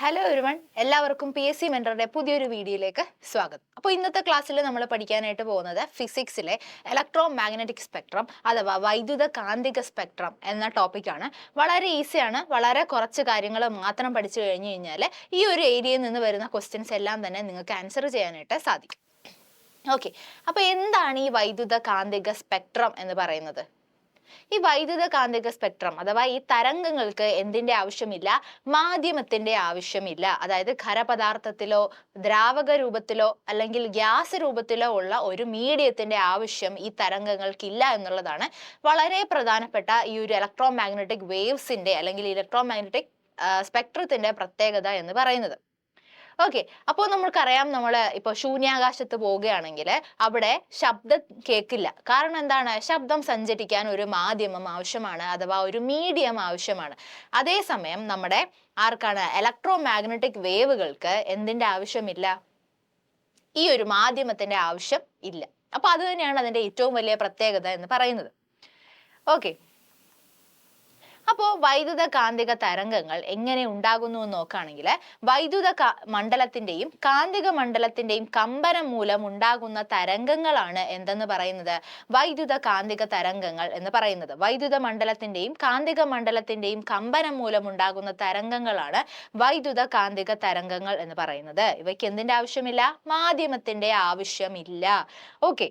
Hello everyone, എല്ലാവർക്കും P S C മെൻറ്ററുടെ പുതിയൊരു വീഡിയോയിലേക്ക് സ്വാഗതം. അപ്പോൾ ഇന്നത്തെ ക്ലാസ്സിൽ നമ്മൾ പഠിക്കാനായിട്ട് പോകുന്നത് ഫിസിക്സിലെ ഇലക്ട്രോ മാഗ്നറ്റിക് സ്പെക്ട്രം അഥവാ വൈദ്യുത കാന്തിക സ്പെക്ട്രം എന്ന ടോപ്പിക്കാണ്. വളരെ ഈസിയാണ്. വളരെ കുറച്ച് കാര്യങ്ങൾ മാത്രം പഠിച്ചു കഴിഞ്ഞു കഴിഞ്ഞാൽ ഈ ഒരു ഏരിയയിൽ നിന്ന് വരുന്ന ക്വസ്റ്റ്യൻസ് എല്ലാം തന്നെ നിങ്ങൾക്ക് ആൻസർ ചെയ്യാനായിട്ട് സാധിക്കും. ഓക്കെ, അപ്പോൾ എന്താണ് ഈ വൈദ്യുത കാന്തിക സ്പെക്ട്രം എന്ന് പറയുന്നത്? ഈ വൈദ്യുത കാന്തിക സ്പെക്ട്രം അഥവാ ഈ തരംഗങ്ങൾക്ക് എന്തിന്റെ ആവശ്യമില്ല? മാധ്യമത്തിന്റെ ആവശ്യമില്ല. അതായത് ഖരപദാർത്ഥത്തിലോ ദ്രാവക രൂപത്തിലോ അല്ലെങ്കിൽ ഗ്യാസ് രൂപത്തിലോ ഉള്ള ഒരു മീഡിയത്തിന്റെ ആവശ്യം ഈ തരംഗങ്ങൾക്കില്ല എന്നുള്ളതാണ് വളരെ പ്രധാനപ്പെട്ട ഈ ഒരു ഇലക്ട്രോ മാഗ്നറ്റിക് വേവ്സിന്റെ അല്ലെങ്കിൽ ഇലക്ട്രോ മാഗ്നറ്റിക് സ്പെക്ട്രത്തിന്റെ പ്രത്യേകത എന്ന് പറയുന്നത്. ഓക്കെ, അപ്പോൾ നമ്മൾക്കറിയാം, നമ്മൾ ഇപ്പോൾ ശൂന്യാകാശത്ത് പോവുകയാണെങ്കിൽ അവിടെ ശബ്ദം കേൾക്കില്ല. കാരണം എന്താണ്? ശബ്ദം സഞ്ചരിക്കാൻ ഒരു മാധ്യമം ആവശ്യമാണ്, അഥവാ ഒരു മീഡിയം ആവശ്യമാണ്. അതേസമയം നമ്മുടെ ആർക്കാണ് ഇലക്ട്രോ മാഗ്നറ്റിക് വേവുകൾക്ക് എന്തിന്റെ ആവശ്യമില്ല? ഈ ഒരു മാധ്യമത്തിന്റെ ആവശ്യം ഇല്ല. അപ്പൊ അത് തന്നെയാണ് അതിന്റെ ഏറ്റവും വലിയ പ്രത്യേകത എന്ന് പറയുന്നത്. ഓക്കെ, അപ്പോൾ വൈദ്യുത കാന്തിക തരംഗങ്ങൾ എങ്ങനെ ഉണ്ടാകുന്നു എന്ന് നോക്കുകയാണെങ്കിൽ വൈദ്യുത മണ്ഡലത്തിന്റെയും കാന്തിക മണ്ഡലത്തിന്റെയും കമ്പനം മൂലം ഉണ്ടാകുന്ന തരംഗങ്ങളാണ് എന്തെന്ന് പറയുന്നത്? വൈദ്യുത കാന്തിക തരംഗങ്ങൾ എന്ന് പറയുന്നത്. വൈദ്യുത മണ്ഡലത്തിന്റെയും കാന്തിക മണ്ഡലത്തിന്റെയും കമ്പനം മൂലം ഉണ്ടാകുന്ന തരംഗങ്ങളാണ് വൈദ്യുത കാന്തിക തരംഗങ്ങൾ എന്ന് പറയുന്നത്. ഇവയ്ക്ക് എന്തിന്റെ ആവശ്യമില്ല? മാധ്യമത്തിന്റെ ആവശ്യമില്ല. ഓക്കെ,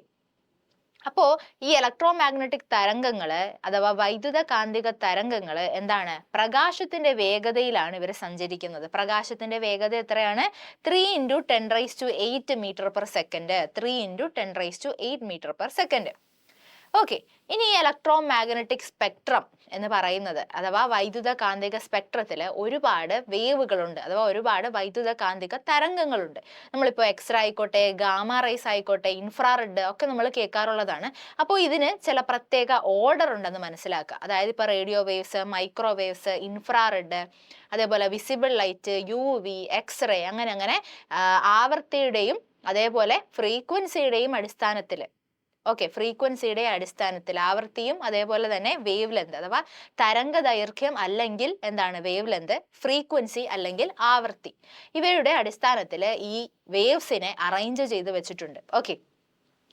അപ്പോ ഈ ഇലക്ട്രോ മാഗ്നറ്റിക് തരംഗങ്ങള് അഥവാ വൈദ്യുത കാന്തിക തരംഗങ്ങള് എന്താണ്? പ്രകാശത്തിന്റെ വേഗതയിലാണ് ഇവർ സഞ്ചരിക്കുന്നത്. പ്രകാശത്തിന്റെ വേഗത എത്രയാണ്? 3 × 10⁸ മീറ്റർ/സെക്കൻഡ്. 3 × 10⁸ മീറ്റർ/സെക്കൻഡ്. ഓക്കെ, ഇനി ഈ ഇലക്ട്രോ മാഗ്നറ്റിക് സ്പെക്ട്രം എന്ന് പറയുന്നത് അഥവാ വൈദ്യുത കാന്തിക സ്പെക്ട്രത്തില് ഒരുപാട് വേവുകളുണ്ട്, അഥവാ ഒരുപാട് വൈദ്യുത കാന്തിക തരംഗങ്ങളുണ്ട്. നമ്മളിപ്പോൾ എക്സ്റേ ആയിക്കോട്ടെ, ഗാമ റേസ് ആയിക്കോട്ടെ, ഇൻഫ്രാറെഡ് ഒക്കെ നമ്മൾ കേൾക്കാറുള്ളതാണ്. അപ്പോൾ ഇതിന് ചില പ്രത്യേക ഓർഡർ ഉണ്ടെന്ന് മനസ്സിലാക്കുക. അതായത് ഇപ്പോൾ റേഡിയോ വേവ്സ്, മൈക്രോവേവ്സ്, ഇൻഫ്രാറെഡ്, അതേപോലെ വിസിബിൾ ലൈറ്റ്, UV, എക്സ്റേ, അങ്ങനെ അങ്ങനെ ആവർത്തിയുടെയും അതേപോലെ ഫ്രീക്വൻസിയുടെയും അടിസ്ഥാനത്തിൽ, ഫ്രീക്വൻസിയുടെ അടിസ്ഥാനത്തിൽ ആവൃത്തിയും അതേപോലെ തന്നെ വേവ് ലെന്ത് അഥവാ തരംഗ ദൈർഘ്യം അല്ലെങ്കിൽ എന്താണ് വേവ് ലെന്ത്, ഫ്രീക്വൻസി അല്ലെങ്കിൽ ആവൃത്തി, ഇവയുടെ അടിസ്ഥാനത്തിൽ ഈ വേവ്സിനെ അറേഞ്ച് ചെയ്ത് വെച്ചിട്ടുണ്ട്. ഓക്കെ,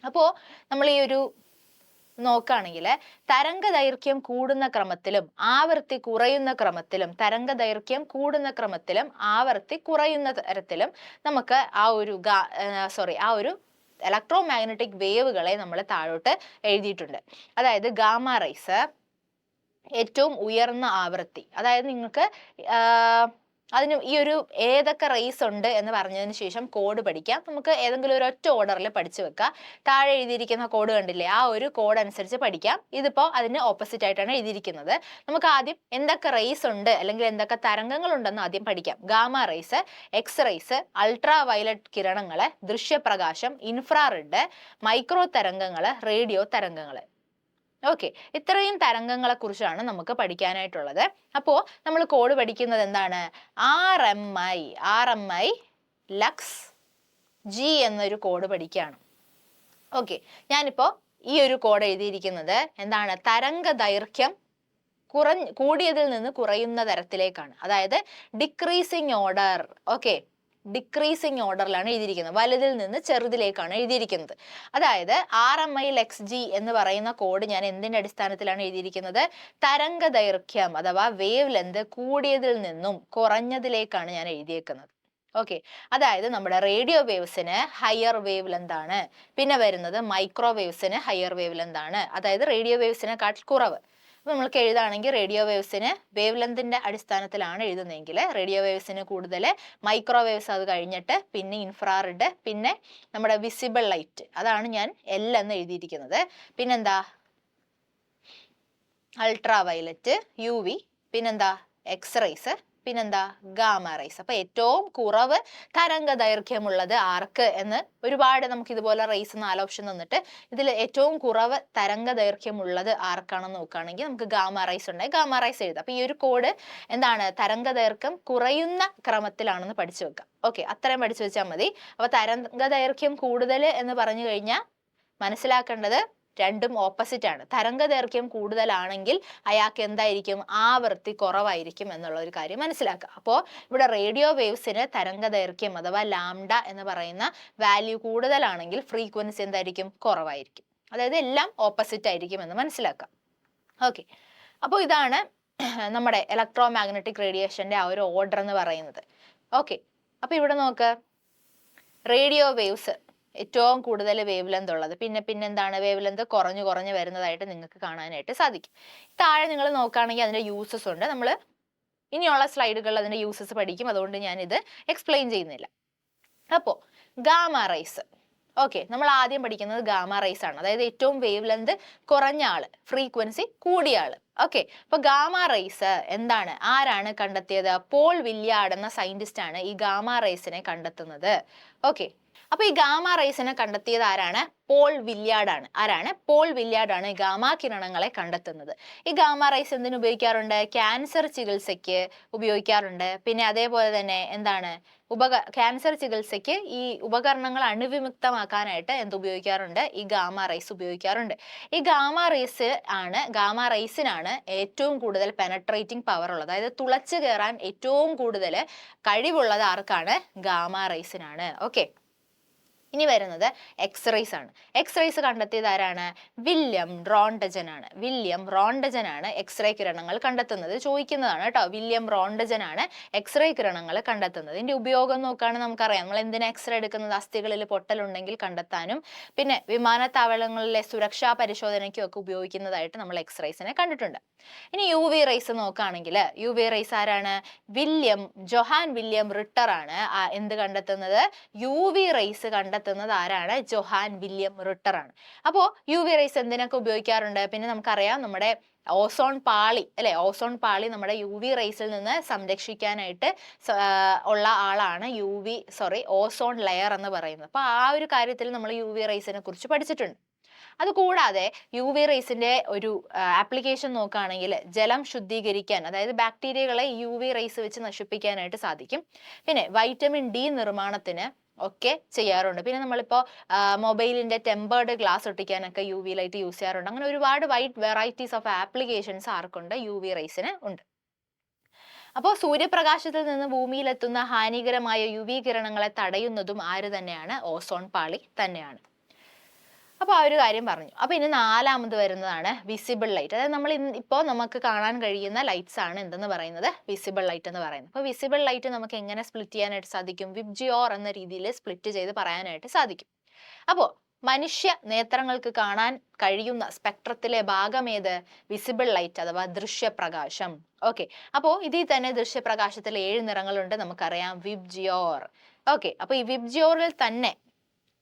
അപ്പോൾ നമ്മൾ ഈ ഒരു നോക്കുകയാണെങ്കിൽ തരംഗ ദൈർഘ്യം കൂടുന്ന ക്രമത്തിലും ആവൃത്തി കുറയുന്ന ക്രമത്തിലും, തരംഗ ദൈർഘ്യം കൂടുന്ന ക്രമത്തിലും ആവൃത്തി കുറയുന്ന തരത്തിലും നമുക്ക് ആ ഒരു ഇലക്ട്രോ മാഗ്നറ്റിക് വേവുകളെ നമ്മൾ താഴോട്ട് എഴുതിയിട്ടുണ്ട്. അതായത് ഗാമ റേസ് ഏറ്റവും ഉയർന്ന ആവൃത്തി. അതായത് നിങ്ങൾക്ക് അതിന് ഈ ഒരു ഏതൊക്കെ റേസ് ഉണ്ട് എന്ന് പറഞ്ഞതിന് ശേഷം കോഡ് പഠിക്കാം. നമുക്ക് ഏതെങ്കിലും ഒരു ഒറ്റ ഓർഡറിൽ പഠിച്ചു വെക്കാം. താഴെ എഴുതിയിരിക്കുന്ന കോഡ് കണ്ടില്ലേ? ആ ഒരു കോഡ് അനുസരിച്ച് പഠിക്കാം. ഇതിപ്പോൾ അതിന് ഓപ്പോസിറ്റ് ആയിട്ടാണ് എഴുതിയിരിക്കുന്നത്. നമുക്ക് ആദ്യം എന്തൊക്കെ റേസ് ഉണ്ട് അല്ലെങ്കിൽ എന്തൊക്കെ തരംഗങ്ങൾ ഉണ്ടെന്ന് ആദ്യം പഠിക്കാം. Gamma rays, X rays, ultraviolet കിരണങ്ങള്, ദൃശ്യപ്രകാശം, ഇൻഫ്രാറെഡ്, മൈക്രോ തരംഗങ്ങള്, റേഡിയോ തരംഗങ്ങള്. ഓക്കെ, ഇത്രയും തരംഗങ്ങളെ കുറിച്ചാണ് നമുക്ക് പഠിക്കാനായിട്ടുള്ളത്. അപ്പോൾ നമ്മൾ കോഡ് പഠിക്കുന്നത് എന്താണ്? RMI ലക്സ് G എന്നൊരു കോഡ് പഠിക്കുകയാണ്. ഓക്കെ, ഞാനിപ്പോൾ ഈ ഒരു കോഡ് എഴുതിയിരിക്കുന്നത് എന്താണ്? തരംഗ ദൈർഘ്യം കൂടിയതിൽ നിന്ന് കുറയുന്ന തരത്തിലേക്കാണ്. അതായത് ഡിക്രീസിങ് ഓർഡർ. ഓക്കെ, ഡിക്രീസിങ് ഓർഡറിലാണ് എഴുതിയിരിക്കുന്നത്. വലുതിൽ നിന്ന് ചെറുതിലേക്കാണ് എഴുതിയിരിക്കുന്നത്. അതായത് RMI ലക്സ് G എന്ന് പറയുന്ന കോഡ് ഞാൻ എന്തിന്റെ അടിസ്ഥാനത്തിലാണ് എഴുതിയിരിക്കുന്നത്? തരംഗ ദൈർഘ്യം അഥവാ വേവ് ലെന്ത് കൂടിയതിൽ നിന്നും കുറഞ്ഞതിലേക്കാണ് ഞാൻ എഴുതിയേക്കുന്നത്. ഓക്കെ, അതായത് നമ്മുടെ റേഡിയോ വേവ്സിന് ഹയർ വേവ് ലെന്ത് ആണ്. പിന്നെ വരുന്നത് മൈക്രോവേവ്സിന് ഹയർ വേവ് ലെന്ത് ആണ്. അതായത് റേഡിയോ വേവ്സിനെക്കാട്ടിൽ കുറവ്. അപ്പോൾ നമ്മൾക്ക് എഴുതാണെങ്കിൽ റേഡിയോ വേവ്സിന് വേവ് ലെന്തിന്റെ അടിസ്ഥാനത്തിലാണ് എഴുതുന്നതെങ്കിൽ റേഡിയോ വേവ്സിന് കൂടുതൽ, മൈക്രോവേവ്സ് അത് കഴിഞ്ഞിട്ട്, പിന്നെ ഇൻഫ്രാറെഡ്, പിന്നെ നമ്മുടെ വിസിബിൾ ലൈറ്റ്, അതാണ് ഞാൻ L എന്ന് എഴുതിയിരിക്കുന്നത്. പിന്നെന്താ? അൾട്രാ വയലറ്റ്, UV, പിന്നെന്താ? എക്സ്റേസ്, പിന്നെന്താ? Gamma rays. അപ്പൊ ഏറ്റവും കുറവ് തരംഗ ദൈർഘ്യമുള്ളത് ആർക്ക് എന്ന് ഒരുപാട് നമുക്ക് ഇതുപോലെ റേസ് 4 ഓപ്ഷൻ തന്നിട്ട് ഇതിൽ ഏറ്റവും കുറവ് തരംഗ ദൈർഘ്യമുള്ളത് ആർക്കാണെന്ന് നോക്കുകയാണെങ്കിൽ നമുക്ക് ഗാമ റേസ് ഉണ്ടെങ്കിൽ ഗാമ റേസ് എഴുതാം. അപ്പൊ ഈ ഒരു കോഡ് എന്താണ്? തരംഗ ദൈർഘ്യം കുറയുന്ന ക്രമത്തിലാണെന്ന് പഠിച്ചു വെക്കാം. ഓക്കെ, അത്രയും പഠിച്ചു വെച്ചാൽ മതി. അപ്പൊ തരംഗ ദൈർഘ്യം കൂടുതൽ എന്ന് പറഞ്ഞു കഴിഞ്ഞാൽ മനസ്സിലാക്കേണ്ടത് രണ്ടും ഓപ്പോസിറ്റ് ആണ്. തരംഗദൈർഘ്യം കൂടുതലാണെങ്കിൽ അയാൾക്ക് എന്തായിരിക്കും, ആവൃത്തി കുറവായിരിക്കും എന്നുള്ള ഒരു കാര്യം മനസ്സിലാക്കുക. അപ്പോൾ ഇവിടെ റേഡിയോ വേവ്സിന് തരംഗദൈർഘ്യം അഥവാ ലാംഡ എന്ന് പറയുന്ന വാല്യൂ കൂടുതലാണെങ്കിൽ ഫ്രീക്വൻസി എന്തായിരിക്കും, കുറവായിരിക്കും. അതായത് എല്ലാം ഓപ്പോസിറ്റ് ആയിരിക്കും എന്ന് മനസ്സിലാക്കാം. ഓക്കെ, അപ്പോൾ ഇതാണ് നമ്മുടെ ഇലക്ട്രോ മാഗ്നറ്റിക് റേഡിയേഷന്റെ ആ ഒരു ഓർഡർ എന്ന് പറയുന്നത്. ഓക്കെ, അപ്പൊ ഇവിടെ നോക്ക്, റേഡിയോ വേവ്സ് ഏറ്റവും കൂടുതൽ വേവ് ലെന്ത് ഉള്ളത്, പിന്നെ എന്താണ്, വേവ് ലെന്ത് കുറഞ്ഞു വരുന്നതായിട്ട് നിങ്ങൾക്ക് കാണാനായിട്ട് സാധിക്കും. താഴെ നിങ്ങൾ നോക്കുകയാണെങ്കിൽ അതിന്റെ യൂസസ് ഉണ്ട്. നമ്മൾ ഇനിയുള്ള സ്ലൈഡുകളിൽ അതിന്റെ യൂസസ് പഠിക്കും, അതുകൊണ്ട് ഞാൻ ഇത് എക്സ്പ്ലെയിൻ ചെയ്യുന്നില്ല. അപ്പോൾ ഗാമ റേസ്, ഓക്കെ, നമ്മൾ ആദ്യം പഠിക്കുന്നത് ഗാമ റേസ് ആണ്. അതായത് ഏറ്റവും വേവ് ലെന്ത് കുറഞ്ഞ ആള്, ഫ്രീക്വൻസി കൂടിയ ആള്. ഓക്കെ, അപ്പൊ ഗാമ റേസ് എന്താണ്, ആരാണ് കണ്ടെത്തിയത്? പോൾ വില്യാർഡ് എന്ന സയന്റിസ്റ്റ് ആണ് ഈ ഗാമ റേസിനെ കണ്ടെത്തുന്നത്. ഓക്കെ, അപ്പൊ ഈ ഗാമ റേസിനെ കണ്ടെത്തിയത് ആരാണ്? പോൾ വില്യാർഡ് ആണ്. ആരാണ്? പോൾ വില്യാർഡ് ആണ് ഗാമ കിരണങ്ങളെ കണ്ടെത്തുന്നത്. ഈ ഗാമ റേസ് എന്തിനു ഉപയോഗിക്കാറുണ്ട്? ക്യാൻസർ ചികിത്സയ്ക്ക് ഉപയോഗിക്കാറുണ്ട്. പിന്നെ അതേപോലെ തന്നെ എന്താണ്, ക്യാൻസർ ചികിത്സയ്ക്ക് ഈ ഉപകരണങ്ങൾ അണുവിമുക്തമാക്കാനായിട്ട് എന്ത് ഉപയോഗിക്കാറുണ്ട്? ഈ ഗാമ റേസ് ഉപയോഗിക്കാറുണ്ട്. ഈ ഗാമ റേസിനാണ് ഏറ്റവും കൂടുതൽ പെനട്രേറ്റിംഗ് പവർ ഉള്ളത്. അതായത് തുളച്ചു കയറാൻ ഏറ്റവും കൂടുതൽ കഴിവുള്ളത് ആർക്കാണ്? ഗാമ റേസിനാണ്. ഓക്കെ, ഇനി വരുന്നത് എക്സ്റേസ് ആണ്. എക്സ്റേസ് കണ്ടെത്തിയത് ആരാണ്? വില്യം റോണ്ടജൻ ആണ്. വില്യം റോണ്ടജൻ ആണ് എക്സ്റേ കിരണങ്ങൾ കണ്ടെത്തുന്നത്. ചോദിക്കുന്നതാണ് കേട്ടോ, വില്യം റോണ്ടജൻ ആണ് എക്സ്റേ കിരണങ്ങൾ കണ്ടെത്തുന്നത്. ഇതിന്റെ ഉപയോഗം നോക്കുകയാണെങ്കിൽ നമുക്കറിയാം, നമ്മൾ എന്തിനാ എക്സ്റേ എടുക്കുന്നത്? അസ്ഥികളിൽ പൊട്ടലുണ്ടെങ്കിൽ കണ്ടെത്താനും പിന്നെ വിമാനത്താവളങ്ങളിലെ സുരക്ഷാ പരിശോധനയ്ക്കും ഒക്കെ ഉപയോഗിക്കുന്നതായിട്ട് നമ്മൾ എക്സ്റേസിനെ കണ്ടിട്ടുണ്ട്. ഇനി യു വി റേസ് നോക്കുകയാണെങ്കിൽ, യു വി റേസ് ആരാണ്? ജൊഹാൻ വില്യം റിട്ടർ ആണ് എന്ത് കണ്ടെത്തുന്നത്? യു വി റേസ് കണ്ടെത്തുന്നത് ആരാണ്? ജൊഹാൻ വില്യം റിട്ടർ ആണ്. അപ്പോൾ യു വി റേസ് എന്തിനൊക്കെ ഉപയോഗിക്കാറുണ്ട്? പിന്നെ നമുക്കറിയാം, നമ്മുടെ ഓസോൺ പാളി അല്ലെ, ഓസോൺ പാളി നമ്മുടെ യു വി റേസിൽ നിന്ന് സംരക്ഷിക്കാനായിട്ട് ഉള്ള ആളാണ് ഓസോൺ ലെയർ എന്ന് പറയുന്നത്. അപ്പൊ ആ ഒരു കാര്യത്തിൽ നമ്മൾ യു വി റേസിനെ കുറിച്ച് പഠിച്ചിട്ടുണ്ട്. അതുകൂടാതെ യു വി റേസിന്റെ ഒരു ആപ്ലിക്കേഷൻ നോക്കുകയാണെങ്കിൽ, ജലം ശുദ്ധീകരിക്കാൻ, അതായത് ബാക്ടീരിയകളെ യു വി റേസ് വെച്ച് നശിപ്പിക്കാനായിട്ട് സാധിക്കും. പിന്നെ വൈറ്റമിൻ ഡി നിർമ്മാണത്തിന് ഒക്കെ ചെയ്യാറുണ്ട്. പിന്നെ നമ്മളിപ്പോ മൊബൈലിന്റെ ടെമ്പേർഡ് ഗ്ലാസ് ഒട്ടിക്കാനൊക്കെ യു വി ലൈറ്റ് യൂസ് ചെയ്യാറുണ്ട്. അങ്ങനെ ഒരുപാട് വെറൈറ്റീസ് ഓഫ് ആപ്ലിക്കേഷൻസ് ആർക്കുണ്ട്? യു വി റേസിന് ഉണ്ട്. അപ്പോൾ സൂര്യപ്രകാശത്തിൽ നിന്ന് ഭൂമിയിലെത്തുന്ന ഹാനികരമായ യു വി കിരണങ്ങളെ തടയുന്നതും ആര് തന്നെയാണ്? ഓസോൺ പാളി തന്നെയാണ്. അപ്പോൾ ആ ഒരു കാര്യം പറഞ്ഞു. അപ്പോൾ ഇനി നാലാമത് വരുന്നതാണ് വിസിബിൾ ലൈറ്റ്. അതായത് നമ്മൾ ഇപ്പോൾ നമുക്ക് കാണാൻ കഴിയുന്ന ലൈറ്റ്സ് ആണ് എന്തെന്ന് പറയുന്നത്? വിസിബിൾ ലൈറ്റ് എന്ന് പറയുന്നത്. അപ്പോൾ വിസിബിൾ ലൈറ്റ് നമുക്ക് എങ്ങനെ സ്പ്ലിറ്റ് ചെയ്യാനായിട്ട് സാധിക്കും? വിബ്ജിയോർ എന്ന രീതിയിൽ സ്പ്ലിറ്റ് ചെയ്ത് പറയാനായിട്ട് സാധിക്കും. അപ്പോൾ മനുഷ്യ നേത്രങ്ങൾക്ക് കാണാൻ കഴിയുന്ന സ്പെക്ട്രത്തിലെ ഭാഗമേത്? വിസിബിൾ ലൈറ്റ് അഥവാ ദൃശ്യപ്രകാശം. ഓക്കെ, അപ്പോൾ ഇതിൽ തന്നെ ദൃശ്യപ്രകാശത്തിൽ 7 നിറങ്ങളുണ്ട്, നമുക്കറിയാം, വിബ്ജിയോർ. ഓക്കെ, അപ്പോൾ ഈ വിബ്ജിയോറിൽ തന്നെ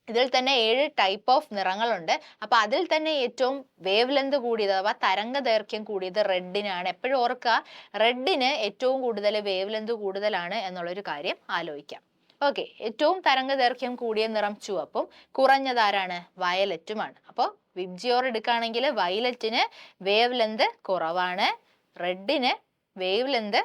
ഇതിൽ തന്നെ 7 ടൈപ്പ് ഓഫ് നിറങ്ങളുണ്ട്. അപ്പൊ അതിൽ തന്നെ ഏറ്റവും വേവ് ലെന്ത് കൂടിയത് അഥവാ തരംഗ ദൈർഘ്യം കൂടിയത് റെഡിനാണ്. എപ്പോഴും ഓർക്കുക, റെഡിന് ഏറ്റവും കൂടുതൽ വേവ് ലെന്ത് കൂടുതലാണ് എന്നുള്ളൊരു കാര്യം ആലോചിക്കാം. ഓക്കെ, ഏറ്റവും തരംഗ ദൈർഘ്യം കൂടിയ നിറം ചുവപ്പും കുറഞ്ഞതാരാണ്? വയലറ്റുമാണ്. അപ്പോൾ വിബ്ജിയോർ എടുക്കുകയാണെങ്കിൽ വയലറ്റിന് വേവ് ലെന്ത് കുറവാണ്, റെഡിന് വേവ് ലെന്ത്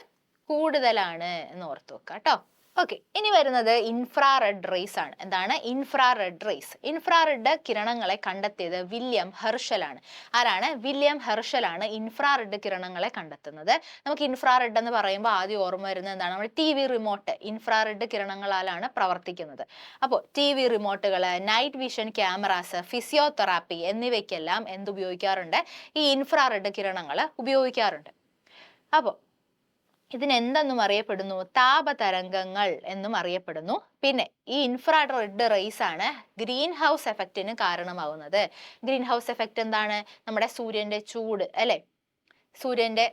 കൂടുതലാണ് എന്ന് ഓർത്ത് വെക്കുക കേട്ടോ. ഓക്കെ, ഇനി വരുന്നത് ഇൻഫ്രാറെഡ് റേസ് ആണ്. എന്താണ് ഇൻഫ്രാറെഡ് റേസ്? ഇൻഫ്രാറെഡ് കിരണങ്ങളെ കണ്ടെത്തിയത് വില്യം ഹെർഷൽ ആണ്. ആരാണ്? വില്യം ഹെർഷൽ ആണ് ഇൻഫ്രാറെഡ് കിരണങ്ങളെ കണ്ടെത്തുന്നത്. നമുക്ക് ഇൻഫ്രാറെഡ് എന്ന് പറയുമ്പോൾ ആദ്യം ഓർമ്മ വരുന്നത് എന്താണ്? നമ്മുടെ ടി വി റിമോട്ട് ഇൻഫ്രാറെഡ് കിരണങ്ങളാലാണ് പ്രവർത്തിക്കുന്നത്. അപ്പോൾ ടി വി റിമോട്ടുകൾ, നൈറ്റ് വിഷൻ ക്യാമറാസ്, ഫിസിയോതെറാപ്പി എന്നിവയ്ക്കെല്ലാം എന്തുപയോഗിക്കാറുണ്ട്? ഈ ഇൻഫ്രാറെഡ് കിരണങ്ങൾ ഉപയോഗിക്കാറുണ്ട്. അപ്പോൾ ഇതിനെന്തെന്നും അറിയപ്പെടുന്നു? താപതരംഗങ്ങൾ എന്നും അറിയപ്പെടുന്നു. പിന്നെ ഈ ഇൻഫ്രാറെഡ് റേസ് ആണ് ഗ്രീൻ ഹൗസ് എഫക്റ്റിന് കാരണമാവുന്നത്. ഗ്രീൻ ഹൗസ് എഫക്റ്റ് എന്താണ്? നമ്മുടെ സൂര്യന്റെ ചൂട് അല്ലെ, സൂര്യന്റെ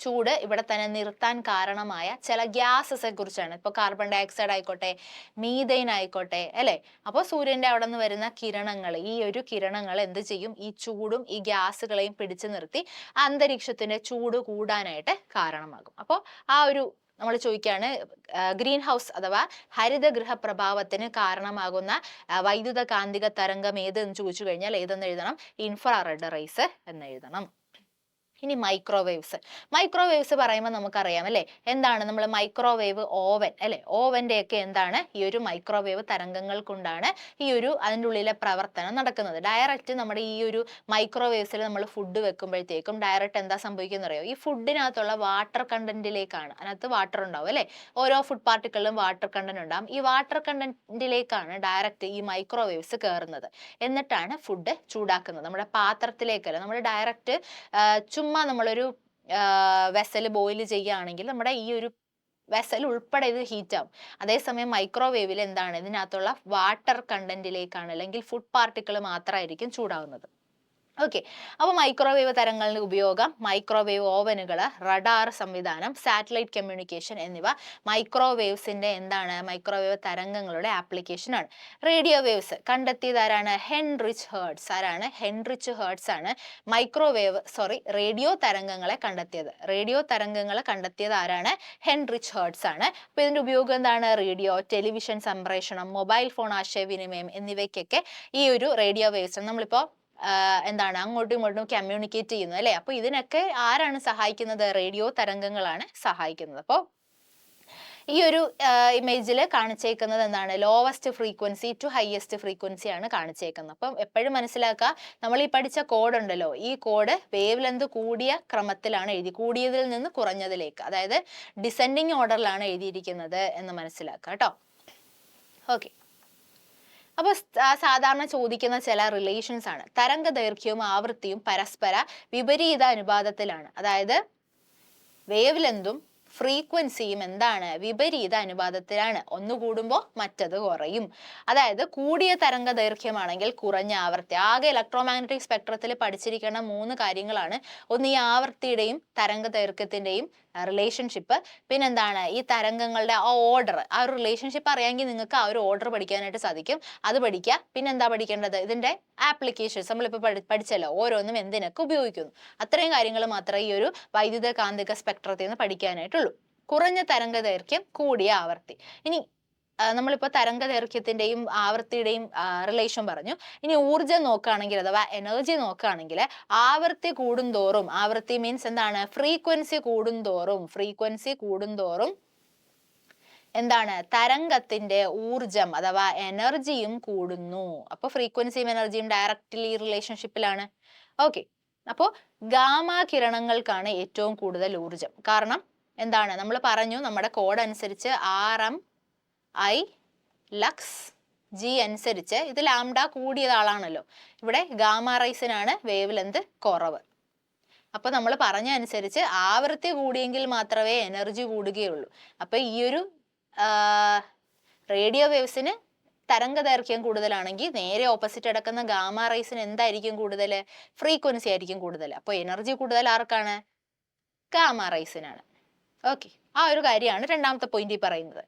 ചൂട് ഇവിടെ തന്നെ നിർത്താൻ കാരണമായ ചില ഗ്യാസസിനെ കുറിച്ചാണ്. ഇപ്പോൾ കാർബൺ ഡൈ ഓക്സൈഡ് ആയിക്കോട്ടെ, മീഥൈൻ ആയിക്കോട്ടെ അല്ലെ. അപ്പോൾ സൂര്യന്റെ അവിടെ നിന്ന് വരുന്ന കിരണങ്ങൾ, ഈ ഒരു കിരണങ്ങൾ എന്ത് ചെയ്യും? ഈ ചൂടും ഈ ഗ്യാസുകളെയും പിടിച്ചു നിർത്തി അന്തരീക്ഷത്തിന്റെ ചൂട് കൂടാനായിട്ട് കാരണമാകും. അപ്പോൾ ആ ഒരു നമ്മൾ ചോദിക്കുകയാണ്, ഗ്രീൻ ഹൗസ് അഥവാ ഹരിതഗൃഹ പ്രഭാവത്തിന് കാരണമാകുന്ന വൈദ്യുത കാന്തിക തരംഗം ഏത് എന്ന് ചോദിച്ചു കഴിഞ്ഞാൽ ഏതെന്ന് എഴുതണം? ഇൻഫ്രാറെഡ് റേസ് എന്ന് എഴുതണം. ഇനി മൈക്രോവേവ്സ് പറയുമ്പോൾ നമുക്കറിയാം അല്ലേ, എന്താണ് നമ്മൾ മൈക്രോവേവ് ഓവൻ അല്ലെ, ഓവന്റെ ഒക്കെ എന്താണ് ഈ ഒരു മൈക്രോവേവ് തരംഗങ്ങൾ കൊണ്ടാണ് ഈ ഒരു അതിൻ്റെ ഉള്ളിലെ പ്രവർത്തനം നടക്കുന്നത്. ഡയറക്റ്റ് നമ്മുടെ ഈ ഒരു മൈക്രോവേവ്സിൽ നമ്മൾ ഫുഡ് വെക്കുമ്പോഴത്തേക്കും ഡയറക്റ്റ് എന്താ സംഭവിക്കുന്നത് അറിയോ, ഈ ഫുഡിനകത്തുള്ള വാട്ടർ കണ്ടന്റിലേക്കാണ്, അതിനകത്ത് വാട്ടർ ഉണ്ടാവും അല്ലെ, ഓരോ ഫുഡ് പാർട്ടിക്കിളിലും വാട്ടർ കണ്ടന്റ് ഉണ്ടാവും, ഈ വാട്ടർ കണ്ടന്റിലേക്കാണ് ഡയറക്റ്റ് ഈ മൈക്രോവേവ്സ് കയറുന്നത്. എന്നിട്ടാണ് ഫുഡ് ചൂടാക്കുന്നത്, നമ്മുടെ പാത്രത്തിലേക്കല്ല. നമ്മൾ ഡയറക്റ്റ് ചുമ്മാ നമ്മളൊരു വെസൽ ബോയിൽ ചെയ്യുകയാണെങ്കിൽ നമ്മുടെ ഈ ഒരു വെസൽ ഉൾപ്പെടെ ഇത് ഹീറ്റ് ആവും. അതേസമയം മൈക്രോവേവിൽ എന്താണ്, ഇതിനകത്തുള്ള വാട്ടർ കണ്ടന്റിലേക്കാണ്, അല്ലെങ്കിൽ ഫുഡ് പാർട്ടിക്കിൾ മാത്രമായിരിക്കും ചൂടാവുന്നത്. ഓക്കെ, അപ്പോൾ മൈക്രോവേവ് തരങ്ങളുടെ ഉപയോഗം, മൈക്രോവേവ് ഓവനുകൾ, റഡാർ സംവിധാനം, സാറ്റലൈറ്റ് കമ്മ്യൂണിക്കേഷൻ എന്നിവ മൈക്രോവേവ്സിന്റെ എന്താണ്, മൈക്രോവേവ് തരംഗങ്ങളുടെ ആപ്ലിക്കേഷൻ ആണ്. റേഡിയോ വേവ്സ് കണ്ടെത്തിയത് ആരാണ്, ഹെൻറിച്ച് ഹേർട്സ്. ആരാണ്, ഹെൻറിച്ച് ഹേർട്സ് ആണ് റേഡിയോ തരംഗങ്ങളെ കണ്ടെത്തിയത്. റേഡിയോ തരംഗങ്ങളെ കണ്ടെത്തിയത് ആരാണ്, ഹെൻറിച്ച് ഹേർട്സ് ആണ്. അപ്പോൾ ഇതിന്റെ ഉപയോഗം എന്താണ്, റേഡിയോ, ടെലിവിഷൻ സംപ്രേഷണം, മൊബൈൽ ഫോൺ ആശയവിനിമയം എന്നിവയ്ക്കൊക്കെ ഈ ഒരു റേഡിയോ വേവ്സ് നമ്മളിപ്പോൾ എന്താണ് അങ്ങോട്ടും ഇങ്ങോട്ടും കമ്മ്യൂണിക്കേറ്റ് ചെയ്യുന്നത് അല്ലെ. അപ്പൊ ഇതിനൊക്കെ ആരാണ് സഹായിക്കുന്നത്, റേഡിയോ തരംഗങ്ങളാണ് സഹായിക്കുന്നത്. അപ്പോൾ ഈ ഒരു ഇമേജിൽ കാണിച്ചേക്കുന്നത് എന്താണ്, lowest frequency to highest frequency ആണ് കാണിച്ചേക്കുന്നത്. അപ്പം എപ്പോഴും മനസ്സിലാക്കുക, നമ്മൾ ഈ പഠിച്ച കോഡ് ഉണ്ടല്ലോ, ഈ കോഡ് വേവ് ലെന്ത് കൂടിയ ക്രമത്തിലാണ് എഴുതി, കൂടിയതിൽ നിന്ന് കുറഞ്ഞതിലേക്ക്, അതായത് ഡിസെൻഡിങ് ഓർഡറിലാണ് എഴുതിയിരിക്കുന്നത് എന്ന് മനസ്സിലാക്കുക കേട്ടോ. ഓക്കെ, അപ്പോൾ സാധാരണ ചോദിക്കുന്ന ചില റിലേഷൻസ് ആണ്. തരംഗ ദൈർഘ്യവും ആവൃത്തിയും പരസ്പര വിപരീത അനുപാതത്തിലാണ്. അതായത് വേവ് ലെന്തും ഫ്രീക്വൻസിയും എന്താണ്, വിപരീത അനുപാതത്തിലാണ്. ഒന്ന് കൂടുമ്പോൾ മറ്റത് കുറയും. അതായത് കൂടിയ തരംഗ ദൈർഘ്യമാണെങ്കിൽ കുറഞ്ഞ ആവൃത്തി. ആകെ ഇലക്ട്രോമാഗ്നറ്റിക് സ്പെക്ട്രത്തിൽ പഠിച്ചിരിക്കുന്ന 3 കാര്യങ്ങളാണ്. ഒന്ന് ഈ ആവൃത്തിയുടെയും തരംഗ ദൈർഘ്യത്തിന്റെയും റിലേഷൻഷിപ്പ്, പിന്നെന്താണ് ഈ തരംഗങ്ങളുടെ ആ ഓർഡർ, ആ ഒരു റിലേഷൻഷിപ്പ് അറിയാമെങ്കിൽ നിങ്ങൾക്ക് ആ ഒരു ഓർഡർ പഠിക്കാനായിട്ട് സാധിക്കും, അത് പഠിക്കുക. പിന്നെന്താ പഠിക്കേണ്ടത്, ഇതിന്റെ ആപ്ലിക്കേഷൻസ് നമ്മളിപ്പോൾ പഠിച്ചല്ലോ, ഓരോന്നും എന്തിനൊക്കെ ഉപയോഗിക്കുന്നു. അത്രയും കാര്യങ്ങൾ മാത്രമേ ഈ ഒരു വൈദ്യുത കാന്തിക സ്പെക്ട്രത്തിൽ നിന്ന് പഠിക്കാനായിട്ടുള്ളൂ. കുറഞ്ഞ തരംഗ ദൈർഘ്യം, കൂടിയ ആവൃത്തി. ഇനി നമ്മളിപ്പോൾ തരംഗ ദൈർഘ്യത്തിന്റെയും ആവൃത്തിയുടെയും റിലേഷൻ പറഞ്ഞു. ഇനി ഊർജ്ജം നോക്കുകയാണെങ്കിൽ അഥവാ എനർജി നോക്കുകയാണെങ്കിൽ ആവൃത്തി കൂടുന്തോറും, ആവൃത്തി മീൻസ് എന്താണ്, ഫ്രീക്വൻസി കൂടുന്തോറും എന്താണ്, തരംഗത്തിന്റെ ഊർജം അഥവാ എനർജിയും കൂടുന്നു. അപ്പൊ ഫ്രീക്വൻസിയും എനർജിയും ഡയറക്റ്റ്ലി റിലേഷൻഷിപ്പിലാണ്. ഓക്കെ, അപ്പോൾ ഗാമ കിരണങ്ങൾക്കാണ് ഏറ്റവും കൂടുതൽ ഊർജം. കാരണം എന്താണ്, നമ്മൾ പറഞ്ഞു നമ്മുടെ കോഡ് അനുസരിച്ച് RMI ലക്സ് G അനുസരിച്ച് ഇത് ലാംഡ കൂടിയതാളാണല്ലോ. ഇവിടെ ഗാമ റൈസിനാണ് വേവ് ലെന്ത് കുറവ്. അപ്പൊ നമ്മൾ പറഞ്ഞ അനുസരിച്ച് ആവൃത്തി കൂടിയെങ്കിൽ മാത്രമേ എനർജി കൂടുകയുള്ളൂ. അപ്പൊ ഈ ഒരു റേഡിയോ വേവ്സിന് തരംഗ ദൈർഘ്യം കൂടുതലാണെങ്കിൽ നേരെ ഓപ്പോസിറ്റ് കിടക്കുന്ന ഗാമ റൈസിന് എന്തായിരിക്കും കൂടുതൽ, ഫ്രീക്വൻസി ആയിരിക്കും കൂടുതൽ. അപ്പോൾ എനർജി കൂടുതൽ ആർക്കാണ്, ഗാമ റൈസിനാണ്. ഓക്കെ, ആ ഒരു കാര്യമാണ് രണ്ടാമത്തെ പോയിന്റ് പറയുന്നത്.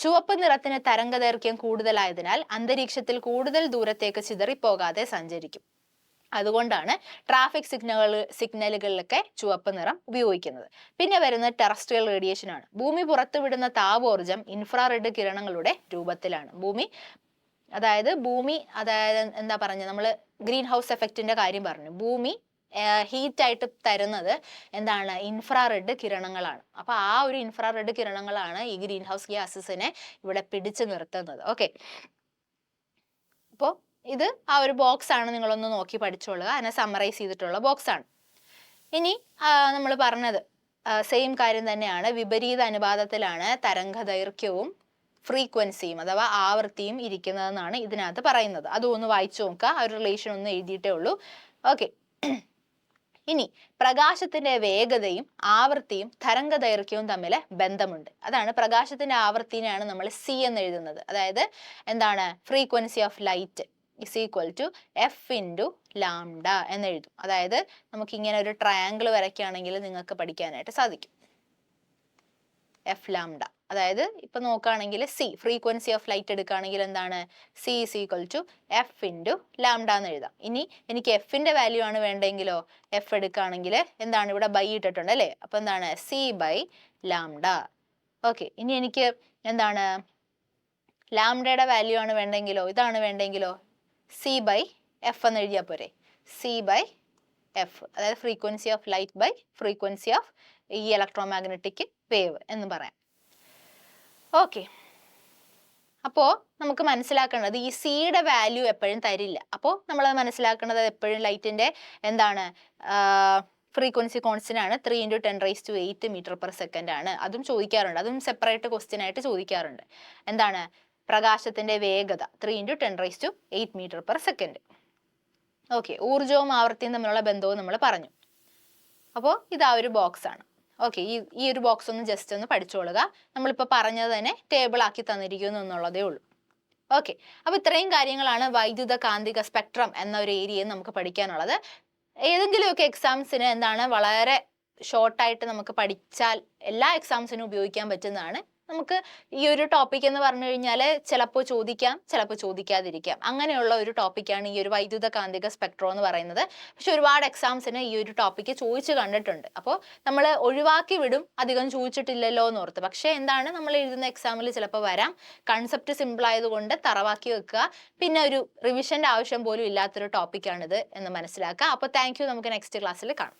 ചുവപ്പ് നിറത്തിന് തരംഗ ദൈർഘ്യം കൂടുതലായതിനാൽ അന്തരീക്ഷത്തിൽ കൂടുതൽ ദൂരത്തേക്ക് ചിതറിപ്പോകാതെ സഞ്ചരിക്കും. അതുകൊണ്ടാണ് ട്രാഫിക് സിഗ്നലുകളിലൊക്കെ ചുവപ്പ് നിറം ഉപയോഗിക്കുന്നത്. പിന്നെ വരുന്നത് ടെറസ്ട്രിയൽ റേഡിയേഷൻ ആണ്. ഭൂമി പുറത്തുവിടുന്ന താപോർജം ഇൻഫ്രാറെഡ് കിരണങ്ങളുടെ രൂപത്തിലാണ്. അതായത് എന്താ പറഞ്ഞ, നമ്മൾ ഗ്രീൻ ഹൗസ് എഫക്റ്റിന്റെ കാര്യം പറഞ്ഞു. ഭൂമി ഹീറ്റ് ആയിട്ട് തരുന്നത് എന്താണ്, ഇൻഫ്രാറെഡ് കിരണങ്ങളാണ്. അപ്പൊ ആ ഒരു ഇൻഫ്രാറെഡ് കിരണങ്ങളാണ് ഈ ഗ്രീൻ ഹൗസ് ഗ്യാസസിനെ ഇവിടെ പിടിച്ചു നിർത്തുന്നത്. ഓക്കെ, അപ്പോൾ ഇത് ആ ഒരു ബോക്സ് ആണ്, നിങ്ങളൊന്ന് നോക്കി പഠിച്ചോളുക. അതിനെ സമ്മറൈസ് ചെയ്തിട്ടുള്ള ബോക്സ് ആണ്. ഇനി നമ്മൾ പറഞ്ഞത് സെയിം കാര്യം തന്നെയാണ്. വിപരീത അനുപാതത്തിലാണ് തരംഗ ദൈർഘ്യവും ഫ്രീക്വൻസിയും അഥവാ ആവൃത്തിയും ഇരിക്കുന്നതെന്നാണ് ഇതിനകത്ത് പറയുന്നത്. അതും ഒന്ന് വായിച്ചു നോക്കുക. ആ ഒരു റിലേഷൻ ഒന്ന് എഴുതിയിട്ടേ ഉള്ളൂ. ഓക്കെ, ഇനി പ്രകാശത്തിന്റെ വേഗതയും ആവൃത്തിയും തരംഗ ദൈർഘ്യവും തമ്മിൽ ബന്ധമുണ്ട്. അതാണ് പ്രകാശത്തിന്റെ ആവൃത്തിനെയാണ് നമ്മൾ C എന്ന് എഴുതുന്നത്. അതായത് എന്താണ്, frequency of light is equal to F into lambda എന്ന് എഴുതും. അതായത് നമുക്ക് ഇങ്ങനെ ഒരു ട്രയാങ്കിൾ വരയ്ക്കുകയാണെങ്കിൽ നിങ്ങൾക്ക് പഠിക്കാനായിട്ട് സാധിക്കും. F lambda, അതായത് ഇപ്പൊ നോക്കുകയാണെങ്കിൽ C, ഫ്രീക്വൻസി ഓഫ് ലൈറ്റ് എടുക്കുകയാണെങ്കിൽ എന്താണ്, C is equal to F into lambda എന്ന് എഴുതാം. ഇനി എനിക്ക് Fന്റെ വാല്യൂ ആണ് വേണ്ടെങ്കിലോ, F എടുക്കുകയാണെങ്കിൽ എന്താണ്, ഇവിടെ ബൈ ഇട്ടിട്ടുണ്ട് അല്ലേ, അപ്പൊ എന്താണ്, C by lambda. ഓക്കെ, ഇനി എനിക്ക് എന്താണ്, ലാംഡയുടെ വാല്യൂ ആണ് വേണ്ടെങ്കിലോ, ഇതാണ് വേണ്ടെങ്കിലോ, C by F എന്ന് എഴുതിയാൽ പോരെ, C by എഫ്, അതായത് frequency of light by frequency of ഈ ഇലക്ട്രോമാഗ്നറ്റിക് വേവ് എന്ന് പറയാം. ഓക്കെ, അപ്പോൾ നമുക്ക് മനസ്സിലാക്കേണ്ടത് ഈ സിയുടെ വാല്യൂ എപ്പോഴും തരില്ല. അപ്പോൾ നമ്മൾ മനസ്സിലാക്കേണ്ടത് എപ്പോഴും ലൈറ്റിന്റെ എന്താണ് ഫ്രീക്വൻസി കോൺസ്റ്റന്റ് ആണ് 3 × 10⁸ മീറ്റർ/സെക്കൻഡ് ആണ്. അതും ചോദിക്കാറുണ്ട്, അതും സെപ്പറേറ്റ് ക്വസ്റ്റ്യൻ ആയിട്ട് ചോദിക്കാറുണ്ട്. എന്താണ് പ്രകാശത്തിന്റെ വേഗത 3 × 10⁸ മീറ്റർ/സെക്കൻഡ്. ഓക്കെ, ഊർജവും ആവൃത്തിയും തമ്മിലുള്ള ബന്ധവും നമ്മൾ പറഞ്ഞു. അപ്പോൾ ഇതാ ഒരു ബോക്സ് ആണ്. ഓക്കെ, ഈ ഒരു ബോക്സ് ഒന്ന് ജസ്റ്റ് ഒന്ന് പഠിച്ചോളുക. നമ്മളിപ്പോൾ പറഞ്ഞത് തന്നെ ടേബിൾ ആക്കി തന്നിരിക്കുന്നു എന്നുള്ളതേ ഉള്ളൂ. ഓക്കെ, അപ്പോൾ ഇത്രയും കാര്യങ്ങളാണ് വൈദ്യുത കാന്തിക സ്പെക്ട്രം എന്ന ഒരു ഏരിയയിൽ നമുക്ക് പഠിക്കാനുള്ളത്. ഏതെങ്കിലുമൊക്കെ എക്സാംസിന് എന്താണ് വളരെ ഷോർട്ടായിട്ട് നമുക്ക് പഠിച്ചാൽ എല്ലാ എക്സാംസിനും ഉപയോഗിക്കാൻ പറ്റുന്നതാണ്. നമുക്ക് ഈ ഒരു ടോപ്പിക് എന്ന് പറഞ്ഞു കഴിഞ്ഞാൽ ചിലപ്പോൾ ചോദിക്കാം, ചിലപ്പോൾ ചോദിക്കാതിരിക്കാം. അങ്ങനെയുള്ള ഒരു ടോപ്പിക്കാണ് ഈ ഒരു വൈദ്യുത കാന്തിക സ്പെക്ട്രം എന്ന് പറയുന്നത്. പക്ഷെ ഒരുപാട് എക്സാംസിന് ഈ ഒരു ടോപ്പിക്ക് ചോദിച്ചു കണ്ടിട്ടുണ്ട്. അപ്പോൾ നമ്മൾ ഒഴിവാക്കി വിടും, അധികം ചോദിച്ചിട്ടില്ലല്ലോ എന്ന് ഓർത്ത്. പക്ഷേ എന്താണ് നമ്മൾ എഴുതുന്ന എക്സാമിൽ ചിലപ്പോൾ വരാം. കൺസെപ്റ്റ് സിമ്പിൾ ആയതുകൊണ്ട് തറവാക്കി വെക്കുക. പിന്നെ ഒരു റിവിഷന്റെ ആവശ്യം പോലും ഇല്ലാത്തൊരു ടോപ്പിക്കാണിത് എന്ന് മനസ്സിലാക്കുക. അപ്പോൾ താങ്ക് യു, നമുക്ക് നെക്സ്റ്റ് ക്ലാസ്സിൽ കാണാം.